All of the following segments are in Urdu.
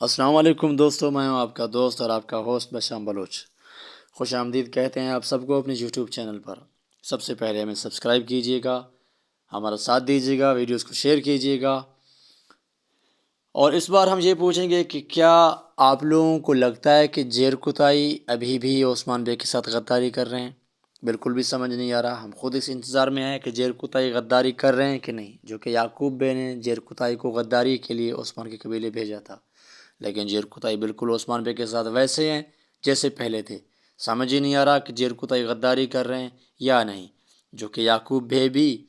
السلام علیکم دوستو، میں ہوں آپ کا دوست اور آپ کا ہوسٹ بشام بلوچ۔ خوش آمدید کہتے ہیں آپ سب کو اپنے یوٹیوب چینل پر۔ سب سے پہلے ہمیں سبسکرائب کیجیے گا، ہمارا ساتھ دیجیے گا، ویڈیوز کو شیئر کیجیے گا۔ اور اس بار ہم یہ پوچھیں گے کہ کیا آپ لوگوں کو لگتا ہے کہ زیر کوتاہی ابھی بھی عثمان بے کے ساتھ غداری کر رہے ہیں؟ بالکل بھی سمجھ نہیں آ رہا۔ ہم خود اس انتظار میں ہیں کہ زیر کوتاہی غداری کر رہے ہیں کہ نہیں، جو کہ یعقوب بے نے زیر کوتاہی کو غداری کے لیے عثمان کے قبیلے بھیجا تھا، لیکن زیر کوتاہی بالکل عثمان بے کے ساتھ ویسے ہیں جیسے پہلے تھے۔ سمجھ ہی نہیں آ رہا کہ زیر کوتاہی غداری کر رہے ہیں یا نہیں، جو کہ یعقوب بے بھی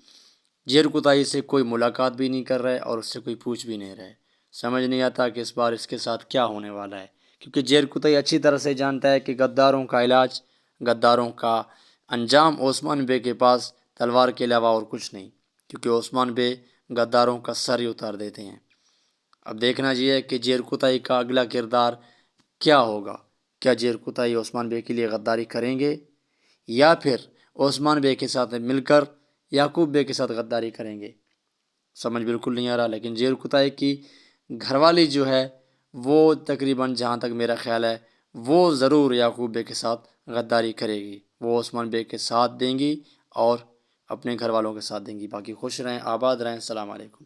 زیر کوتاہی سے کوئی ملاقات بھی نہیں کر رہے اور اس سے کوئی پوچھ بھی نہیں رہے۔ سمجھ نہیں آتا کہ اس بار اس کے ساتھ کیا ہونے والا ہے، کیونکہ زیر کوتاہی اچھی طرح سے جانتا ہے کہ غداروں کا علاج، غداروں کا انجام عثمان بے کے پاس تلوار کے علاوہ اور کچھ نہیں، کیونکہ عثمان بے غداروں کا سر ہی اتار دیتے ہیں۔ اب دیکھنا یہ ہے کہ زیر کوتاہی کا اگلا کردار کیا ہوگا۔ کیا زیر کوتاہی عثمان بے کے لیے غداری کریں گے، یا پھر عثمان بے کے ساتھ مل کر یعقوب بے کے ساتھ غداری کریں گے؟ سمجھ بالکل نہیں آ رہا۔ لیکن زیر کوتاہی کی گھر والی جو ہے وہ تقریباً جہاں تک میرا خیال ہے وہ ضرور یعقوب بے کے ساتھ غداری کرے گی، وہ عثمان بے کے ساتھ دیں گی اور اپنے گھر والوں کے ساتھ دیں گی۔ باقی خوش رہیں، آباد رہیں۔ السلام علیکم۔